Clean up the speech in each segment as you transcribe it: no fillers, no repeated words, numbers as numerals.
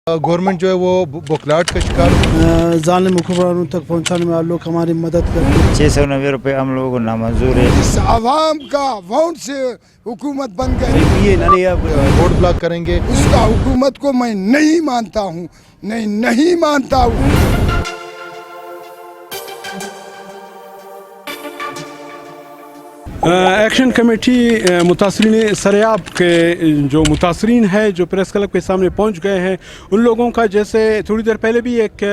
Government जो है वो बुखलाहट का शिकार जालिम हुक्मरानों तक पहुंचाने में आप लोग हमारी मदद करें। 690 रुपये हम लोगों को नामंजूर है। इस आवाम का वोट से हुकूमत बन गई, ये नहीं अब रोड ब्लॉक करेंगे। उसका हुकूमत को मैं नहीं मानता हूँ, नहीं मानता हूँ। एक्शन कमेटी मुतासरीन सरेआब के जो मुतासरीन है जो प्रेस क्लब के सामने पहुंच गए हैं, उन लोगों का जैसे थोड़ी देर पहले भी एक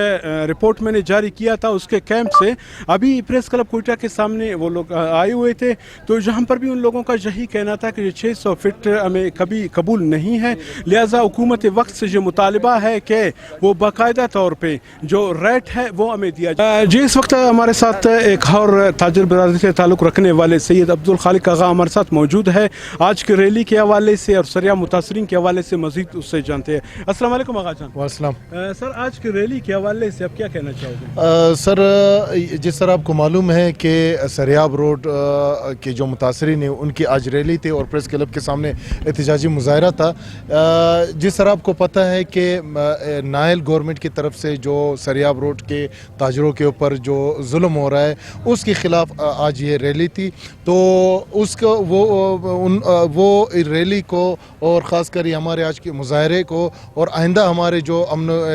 रिपोर्ट मैंने जारी किया था उसके कैंप से, अभी प्रेस क्लब कोयटा के सामने वो लोग आए हुए थे। तो जहां पर भी उन लोगों का यही कहना था कि 600 फीट हमें कभी कबूल नहीं है, लिहाजा हुकूमत वक्त से जो मुतालबा है कि वो बाकायदा तौर पर जो रेट है वो हमें दिया जाए। जी, इस वक्त हमारे साथ एक और ताजिर बरादरी से ताल्लुक़ रखने वाले सैयद अब्दुल खालिक आगा हमारे साथ मौजूद है। आज की रैली के हवाले से और सरिया मुतासरीन के हवाले से मजीद उससे जानते हैं। अस्सलाम वालेकुम आगा जान। वालेकुम सर, आज की रैली के हवाले से आप क्या कहना चाहोगे? सर, जिस तरह आपको मालूम है कि सरियाब रोड के जो मुतासरीन हैं उनकी आज रैली थी और प्रेस क्लब के सामने एहतजाजी मुजाहरा था। जिस तरह आपको पता है कि नायल गवर्नमेंट की तरफ से जो सरियाब रोड के ताजरों के ऊपर जो जुल्म हो रहा है उसके ख़िलाफ़ आज ये रैली थी। तो उसको वो रैली को और ख़ास कर हमारे आज के मुजाहरे को और आइंदा हमारे जो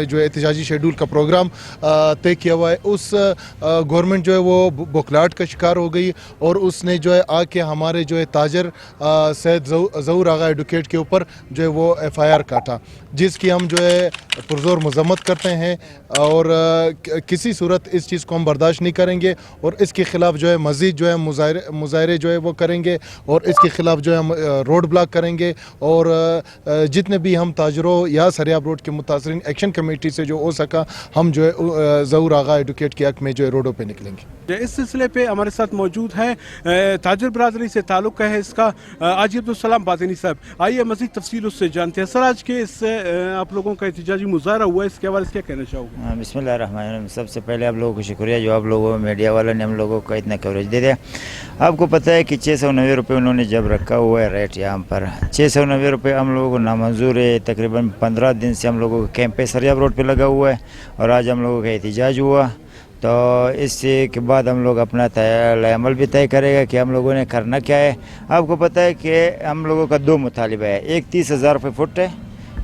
जो एहतजाजी शेड्यूल का प्रोग्राम तय किया हुआ है, उस गवर्नमेंट जो है वो बुखलाहट का शिकार हो गई और उसने जो है आके हमारे जो है ताजर सैयद ज़हूर आगा एडवोकेट के ऊपर जो है वो FIR काटा, जिसकी हम जो है पुरज़ोर मज़म्मत करते हैं और किसी सूरत इस चीज़ को हम बर्दाश्त नहीं करेंगे और इसके ख़िलाफ़ जो है मज़ीद जो है मुजाहरे जो है वो करेंगे और इसके ख़िलाफ़ जो है हम रोड ब्लॉक करेंगे और जितने भी हम ताजरों या सरियाब रोड के मुतासरीन एक्शन कमेटी से जो हो सका हम जो है ज़हूर आगा एडवोकेट के हक़ में जो है रोडों पे निकलेंगे। इस सिलसिले पे हमारे साथ मौजूद है ताजिर बरादरी से ताल्लुक़ है इसका आजी अब्दुल सलाम बातिनी साहब। आइए मज़ीद तफसील उससे जानते हैं। सर, आज के इस आप लोगों का एहतजाजी मुजाहरा हुआ है, इसके हवाले से क्या कहना चाहोगे? बिस्मिल्लाहिर्रहमानिर्रहीम। सबसे पहले आप लोगों को शुक्रिया जो आप लोगों मीडिया वालों ने हम लोगों को इतना कवरेज दे दिया। आपको पता है कि 690 रुपये उन्होंने जब रखा हुआ है रेट, यहाँ पर 690 रुपये हम लोगों को नामंजूर है। तकरीबन 15 दिन से हम लोगों का कैंप पे सरियाब रोड पे लगा हुआ है और आज हम लोगों का एहतजाज हुआ। तो इससे के बाद हम लोग अपना अमल भी तय करेगा कि हम लोगों ने करना क्या है। आपको पता है कि हम लोगों का 2 मुतालिबा है, एक 30,000 रुपये फुट है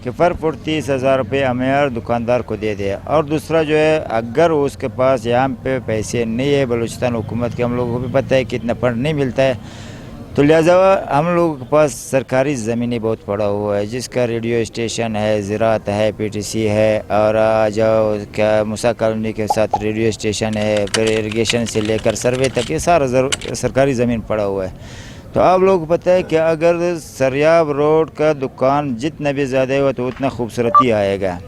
कि पर फुट 30,000 रुपये हमें हर दुकानदार को दे दे, और दूसरा जो है अगर उसके पास यहाँ पे पैसे नहीं है, बलूचिस्तान हुकूमत के हम लोगों को भी पता है कि इतना फंड नहीं मिलता है, तो लिहाजा हम लोगों के पास सरकारी ज़मीनें बहुत पड़ा हुआ है जिसका रेडियो स्टेशन है, ज़राअत है, PTC है और जाओ क्या मूसा कॉलोनी के साथ रेडियो स्टेशन है, फिर इरिगेशन से लेकर सर्वे तक ये सारा सरकारी ज़मीन पड़ा हुआ है। तो आप लोगों को पता है कि अगर सरियाब रोड का दुकान जितना भी ज़्यादा होगा तो उतना खूबसूरती आएगा,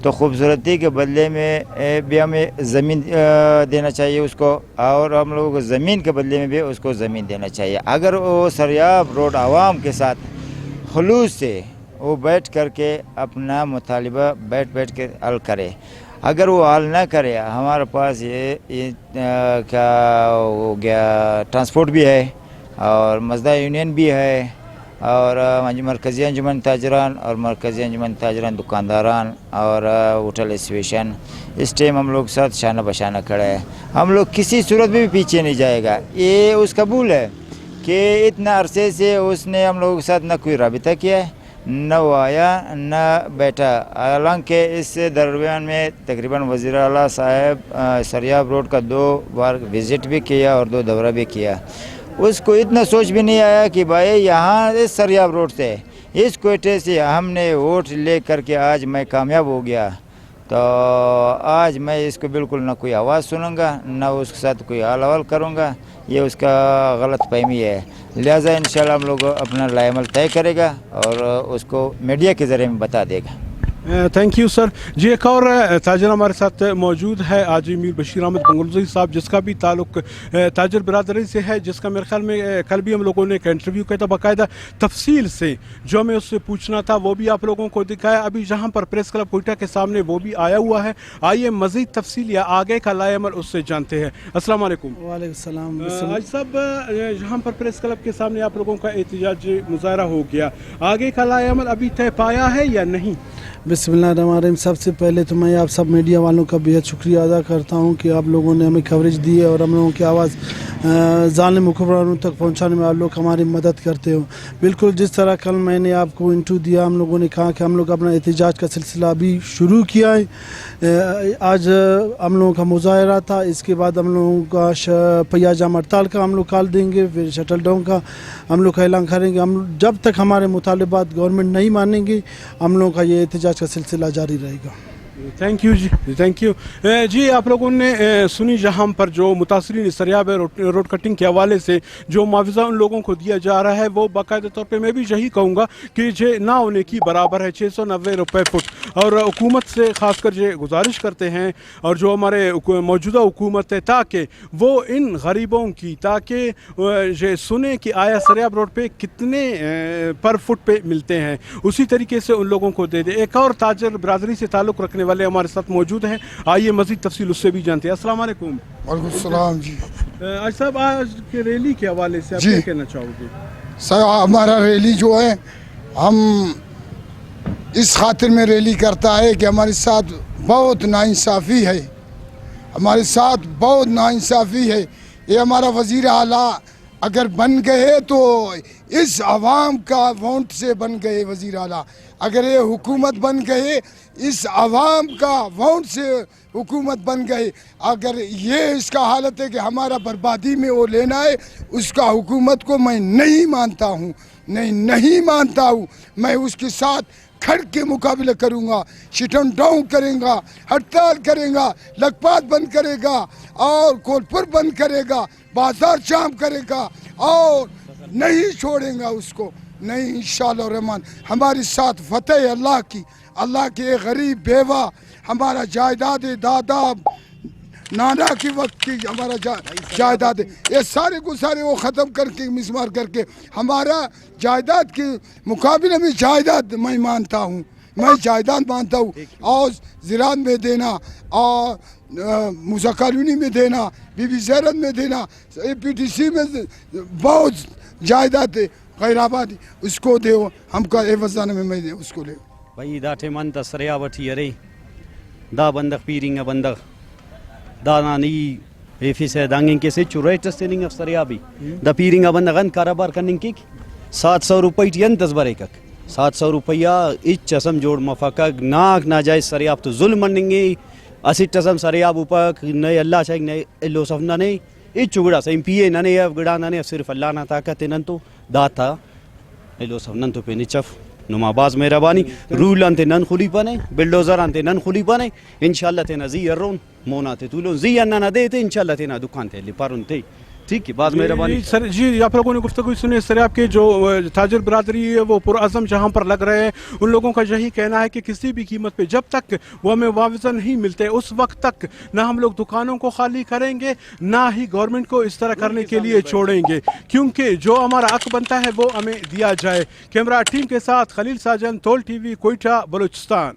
तो खूबसूरती के बदले में भी हमें ज़मीन देना चाहिए उसको, और हम लोगों को ज़मीन के बदले में भी उसको ज़मीन देना चाहिए। अगर वो सरियाब रोड आवाम के साथ खुलूस से वो बैठ करके अपना मुतालिबा बैठ के हल करे, अगर वो हल ना करे, हमारे पास ये क्या हो गया, ट्रांसपोर्ट भी है और मज़दा यूनियन भी है और मरकज़ी अंजुमन ताजरान और मरकज़ी अंजुमन ताजरान दुकानदारान और होटल एसोसिएशन इस टाइम हम लोग साथ शाना बशाना खड़ा है। हम लोग किसी सूरत में भी पीछे नहीं जाएगा। ये उसका कबूल है कि इतना अरसे से उसने हम लोगों के साथ न कोई राबिता किया है, न वो आया न बैठा। हालांकि इस दरमियान में तकरीबन वज़ीर आला साहब सरियाब रोड का 2 बार विज़िट भी किया और 2 दौरा भी किया। उसको इतना सोच भी नहीं आया कि भाई यहाँ इस सरियाब रोड से इस कोयटे से हमने वोट ले करके आज मैं कामयाब हो गया, तो आज मैं इसको बिल्कुल ना कोई आवाज़ सुनूंगा ना उसके साथ कोई हाल अवल करूँगा, ये उसका गलत फहमी है। लिहाजा इंशाल्लाह हम लोग अपना लाएमल तय करेगा और उसको मीडिया के ज़रिए में बता देगा। Thank you sir. जी, एक और ताजर हमारे साथ मौजूद है आजी मीर बशीर अहमद बंगलुजी साहब, जिसका भी ताल्लुक ताजर बरादरी से है, जिसका मेरे ख्याल में कल भी हम लोगों ने एक इंटरव्यू किया था बाकायदा तफसील से, जो हमें उससे पूछना था वो भी आप लोगों को दिखाया। अभी जहाँ पर प्रेस क्लब कोयटा के सामने वो भी आया हुआ है। आइए मज़ीद तफसील या आगे का लाएमल उससे जानते हैं। अस्सलाम वालेकुम। वालेकुम सलाम। आज साहब, जहाँ पर प्रेस क्लब के सामने आप लोगों का एहतजाज मुजाहरा हो गया, आगे का लाएमल अभी तय पाया है या नहीं? बिस्मिल्लाहिर्रहमानिर्रहीम। सबसे पहले तो मैं आप सब मीडिया वालों का बेहद शुक्रिया अदा करता हूं कि आप लोगों ने हमें कवरेज दी है और हम लोगों की आवाज़ ज़ालिम हुक्मरानों तक पहुंचाने में आप लोग हमारी मदद करते हो। बिल्कुल जिस तरह कल मैंने आपको इंटरव्यू दिया, हम लोगों ने कहा कि हम लोग अपना एहतजाज का सिलसिला अभी शुरू किया है। आज हम लोगों का मुजाहरा था, इसके बाद हम लोगों का पहिया जाम हड़ताल का हम लोग कॉल देंगे, फिर शटल डाउन का हम लोग का ऐलान करेंगे। हम जब तक हमारे मुतालबात गवर्नमेंट नहीं मानेंगी, हम लोगों का ये एहतजाज का सिलसिला जारी रहेगा। Thank you ji, thank you ji. आप लोगों ने सुनी जहां पर जो मुतासरीन सरियाब रोड कटिंग के हवाले से जो मुआवजा उन लोगों को दिया जा रहा है, वो बाकायदा तौर पे मैं भी यही कहूँगा कि जे ना होने की बराबर है। 690 रुपये फुट। और हुकूमत से खासकर ये गुजारिश करते हैं और जो हमारे मौजूदा हुकूमत है, ताकि वो इन गरीबों की ताकि ये सुने कि आया सरियाब रोड पे कितने पर फुट पे मिलते हैं, उसी तरीके से उन लोगों को दे दे। एक और ताजर बरादरी से ताल्लुक़ रखने वाले हमारे साथ मौजूद हैं, आइए मज़ीद तफसील उससे भी जानते हैं। अस्सलाम वालेकुम। वालेकुम सलाम जी। आज साहब, आज के रैली के हवाले से आप जी। क्या कहना चाहोगे? सर, हमारा रैली जो है, हम इस खातिर में रैली करता है कि हमारे साथ बहुत नाइंसाफ़ी है, हमारे साथ बहुत नाइंसाफ़ी है। ये हमारा वज़ीर आला अगर बन गए तो इस आवाम का वोट से बन गए वज़ीर आला। अगर ये हुकूमत बन गए, इस आवाम का वोट से हुकूमत बन गए। अगर ये इसका हालत है कि हमारा बर्बादी में वो लेना है, उसका हुकूमत को मैं नहीं मानता हूँ, नहीं मानता हूँ। मैं उसके साथ खड़ के मुकाबला करूँगा, शिटन डाउन करेगा, हड़ताल करेगा, लखपत बंद करेगा और कोलपुर बंद करेगा, बाजार जाम करेगा और नहीं छोड़ेगा उसको, नहीं। इंशाअल्लाह रहमान हमारे साथ फतेह है अल्लाह की एक गरीब बेवा, हमारा जायदाद दादा नाना की वक्त की हमारा जायदाद है, ये सारे को सारे वो ख़त्म करके मिसमार करके हमारा जायदाद के मुकाबले में जायदाद मैं मानता हूँ, मैं जायदाद मानता हूँ। और ज़राअत में देना और मूसा कॉलोनी में देना, बीबी ज़ैरत में देना, APTC में बहुत जायदाद है, खैराबाद उसको दे, हमका एवज़ान में मैं दे उसको ले भाई दाठे मन तसरिया वठी अरे दा बंदक पीरिंग बंदक दानानी एफी से दांगिंग के से चुराई टेस्टिंग अफसरिया भी द पीरिंग बंदगन कारोबार करने की 700 रुपये टियन तस्बरे कक 700 रुपया इच चसम जोड़ मफाका नाक नाजायज सरियाब तो जुल्म मनेंगे असी चसम सरियाब ऊपर नए अल्लाह चाहिए नए लो सफना नहीं इच चुगड़ा से पिए नने अब गड़ा नने सिर्फ अल्लाह ना ताकत नन तो दाता लो सफनन तो पे निचफ नुमाबाज मेहरबानी रूल अंते नन खुली पने बिल्डोजर अंते नन खुली पने इंशाल्लाह ते नजी यरोन मोना ते तुलो जी अन्ना ना देते इंशाल्लाह ते ना दुकान ते लिपारुन ते ठीक है बाज मेहरबानी सर जी। आप लोगों ने गुफ्तगू सुनी सरियाब के जो ताजर बरादरी है वो पुरअज़म जहाँ पर लग रहे हैं, उन लोगों का यही कहना है कि किसी भी कीमत पे जब तक वो हमें मुआवजा नहीं मिलते उस वक्त तक ना हम लोग दुकानों को खाली करेंगे, ना ही गवर्नमेंट को इस तरह करने के लिए छोड़ेंगे, क्योंकि जो हमारा हक बनता है वो हमें दिया जाए। कैमरा टीम के साथ खलील साजन, तोल TV, कोयटा, बलूचिस्तान।